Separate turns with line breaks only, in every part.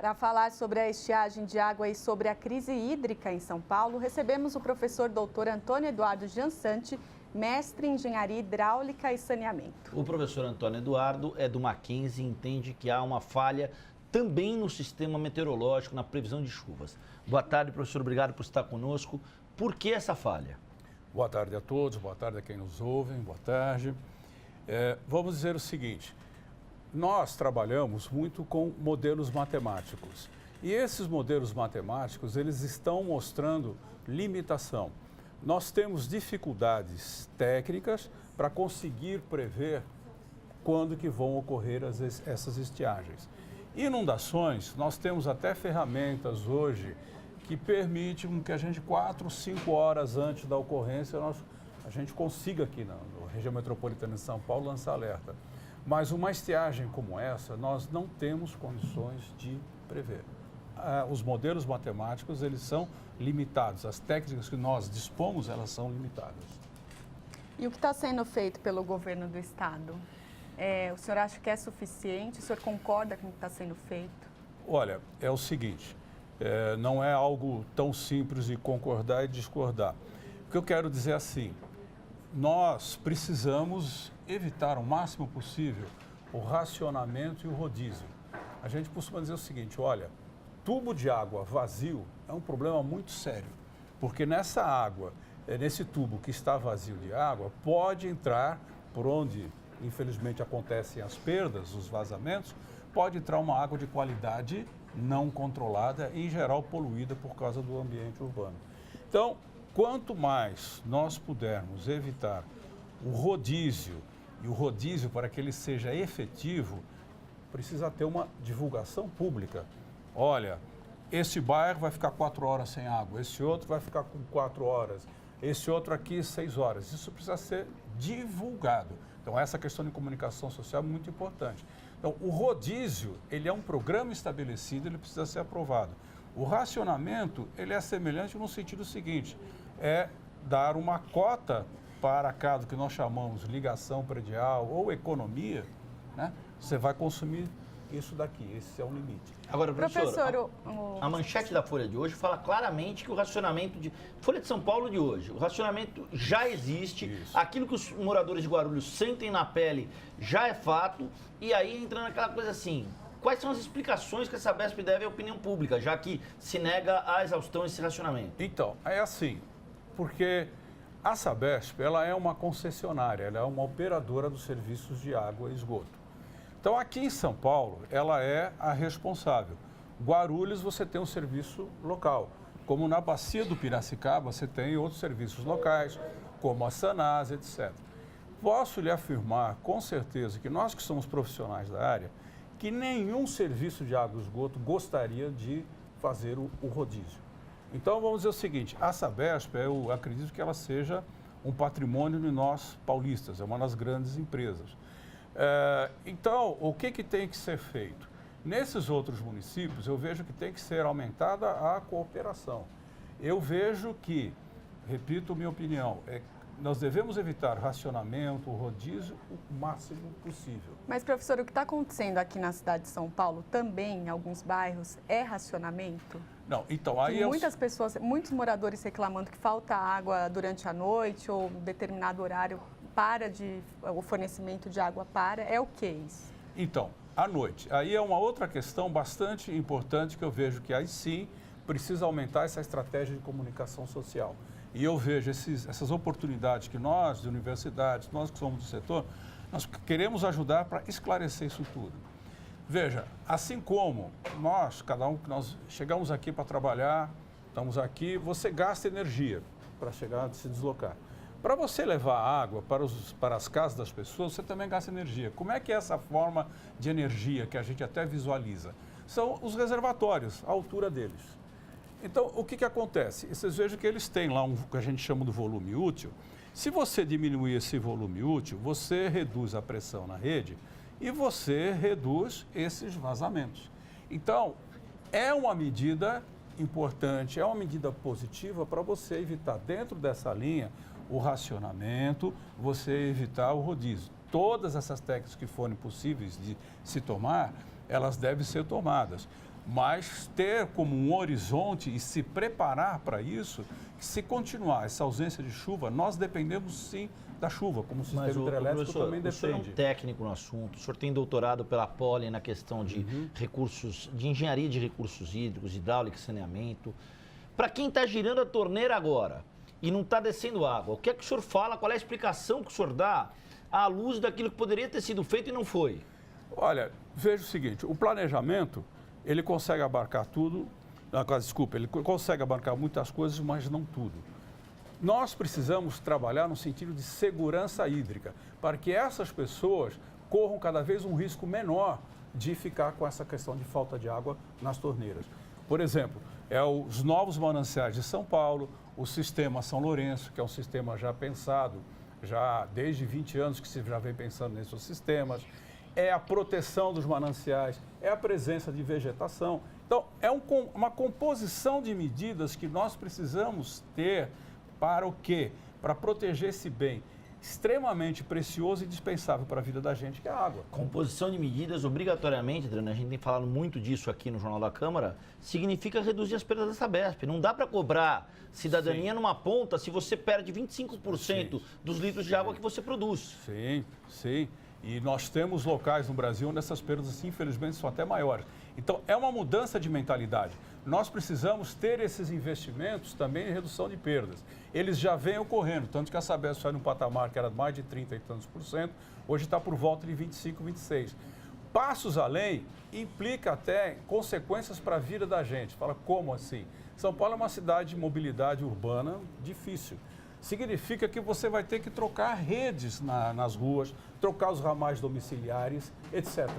Para falar sobre a estiagem de água e sobre a crise hídrica em São Paulo, recebemos o professor doutor Antônio Eduardo Giansante, mestre em Engenharia Hidráulica e Saneamento.
O professor Antônio Eduardo é do Mackenzie e entende que há uma falha também no sistema meteorológico, na previsão de chuvas. Boa tarde, professor, obrigado por estar conosco. Por que essa falha?
Boa tarde a todos, boa tarde a quem nos ouve, boa tarde. Vamos dizer o seguinte, nós trabalhamos muito com modelos matemáticos e esses modelos matemáticos, eles estão mostrando limitação. Nós temos dificuldades técnicas para conseguir prever quando que vão ocorrer essas estiagens. Inundações, nós temos até ferramentas hoje que permitem que a gente 4, 5 horas antes da ocorrência, a gente consiga aqui na região metropolitana de São Paulo lançar alerta. Mas uma estiagem como essa, nós não temos condições de prever. Os modelos matemáticos, eles são limitados. As técnicas que nós dispomos, elas são limitadas.
E o que está sendo feito pelo governo do estado? O senhor acha que é suficiente? O senhor concorda com o que está sendo feito?
Olha, é o seguinte, não é algo tão simples de concordar e discordar. O que eu quero dizer é assim, nós precisamos evitar o máximo possível o racionamento e o rodízio. A gente costuma dizer o seguinte, olha, tubo de água vazio é um problema muito sério, porque nessa água, nesse tubo que está vazio de água, pode entrar por onde, infelizmente, acontecem as perdas, os vazamentos, pode entrar uma água de qualidade não controlada e, em geral, poluída por causa do ambiente urbano. Então, quanto mais nós pudermos evitar o rodízio, e o rodízio, para que ele seja efetivo, precisa ter uma divulgação pública. Olha, esse bairro vai ficar 4 horas sem água, esse outro vai ficar com 4 horas, esse outro aqui 6 horas. Isso precisa ser divulgado. Então, essa questão de comunicação social é muito importante. Então, o rodízio, ele é um programa estabelecido, ele precisa ser aprovado. O racionamento, ele é semelhante no sentido seguinte, é dar uma cota para cada que nós chamamos ligação predial ou economia, né? Você vai consumir isso daqui, esse é o limite.
Agora, professor, a manchete da Folha de hoje fala claramente que o racionamento Folha de São Paulo de hoje, o racionamento já existe, isso. Aquilo que os moradores de Guarulhos sentem na pele já é fato, e aí entra naquela coisa assim, quais são as explicações que a Sabesp deve à opinião pública, já que se nega a exaustão esse racionamento?
Então, é assim, porque a Sabesp, ela é uma concessionária, ela é uma operadora dos serviços de água e esgoto. Então, aqui em São Paulo, ela é a responsável. Guarulhos, você tem um serviço local. Como na Bacia do Piracicaba, você tem outros serviços locais, como a Sanasa, etc. Posso lhe afirmar, com certeza, que nós que somos profissionais da área, que nenhum serviço de água e esgoto gostaria de fazer o rodízio. Então, vamos dizer o seguinte, a Sabesp, eu acredito que ela seja um patrimônio de nós paulistas, é uma das grandes empresas. Então, o que tem que ser feito? Nesses outros municípios, eu vejo que tem que ser aumentada a cooperação. Eu vejo que, repito minha opinião, nós devemos evitar racionamento, rodízio, o máximo possível.
Mas, professor, o que está acontecendo aqui na cidade de São Paulo, também em alguns bairros, é racionamento?
Não, então aí
muitos moradores reclamando que falta água durante a noite ou um determinado horário o fornecimento de água é o que isso?
Então, à noite. Aí é uma outra questão bastante importante que eu vejo que aí sim precisa aumentar essa estratégia de comunicação social. E eu vejo essas oportunidades que nós, de universidades, nós que somos do setor, nós queremos ajudar para esclarecer isso tudo. Veja, assim como cada um que nós chegamos aqui para trabalhar, estamos aqui, você gasta energia para se deslocar. Para você levar água para as casas das pessoas, você também gasta energia. Como é que é essa forma de energia que a gente até visualiza? São os reservatórios, a altura deles. Então, o que acontece? Vocês vejam que eles têm lá um que a gente chama de volume útil. Se você diminuir esse volume útil, você reduz a pressão na rede e você reduz esses vazamentos. Então, é uma medida importante, é uma medida positiva para você evitar dentro dessa linha o racionamento, você evitar o rodízio. Todas essas técnicas que forem possíveis de se tomar, elas devem ser tomadas. mas ter como um horizonte e se preparar para isso, que se continuar essa ausência de chuva, nós dependemos sim da chuva, como o sistema hidrelétrico também depende.
O senhor é um técnico no assunto, o senhor tem doutorado pela Poli na questão de recursos, de engenharia de recursos hídricos, hidráulica e saneamento. Para quem está girando a torneira agora e não está descendo água, o que é que o senhor fala, qual é a explicação que o senhor dá à luz daquilo que poderia ter sido feito e não foi?
Olha, veja o seguinte, o planejamento, ele consegue abarcar tudo, ele consegue abarcar muitas coisas, mas não tudo. Nós precisamos trabalhar no sentido de segurança hídrica, para que essas pessoas corram cada vez um risco menor de ficar com essa questão de falta de água nas torneiras. Por exemplo, os novos mananciais de São Paulo, o sistema São Lourenço, que é um sistema já pensado, já desde 20 anos que se já vem pensando nesses sistemas, é a proteção dos mananciais, é a presença de vegetação. Então, é uma composição de medidas que nós precisamos ter para o quê? Para proteger esse bem extremamente precioso e dispensável para a vida da gente, que é a água.
Composição de medidas, obrigatoriamente, Adriano, a gente tem falado muito disso aqui no Jornal da Câmara, significa reduzir as perdas da Sabesp. Não dá para cobrar cidadania numa ponta se você perde 25% dos litros de água que você produz.
Sim, sim. E nós temos locais no Brasil onde essas perdas, infelizmente, são até maiores. Então, é uma mudança de mentalidade. Nós precisamos ter esses investimentos também em redução de perdas. Eles já vêm ocorrendo, tanto que a Sabesp sai num patamar que era mais de 30 e tantos por cento, hoje está por volta de 25, 26. Passos além implica até consequências para a vida da gente. Fala, como assim? São Paulo é uma cidade de mobilidade urbana difícil. Significa que você vai ter que trocar redes nas ruas, trocar os ramais domiciliares, etc.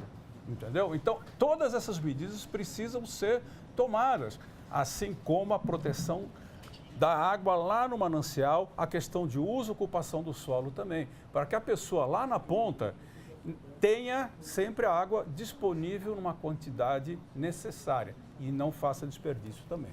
Entendeu? Então, todas essas medidas precisam ser tomadas, assim como a proteção da água lá no manancial, a questão de uso e ocupação do solo também, para que a pessoa lá na ponta tenha sempre a água disponível numa quantidade necessária e não faça desperdício também.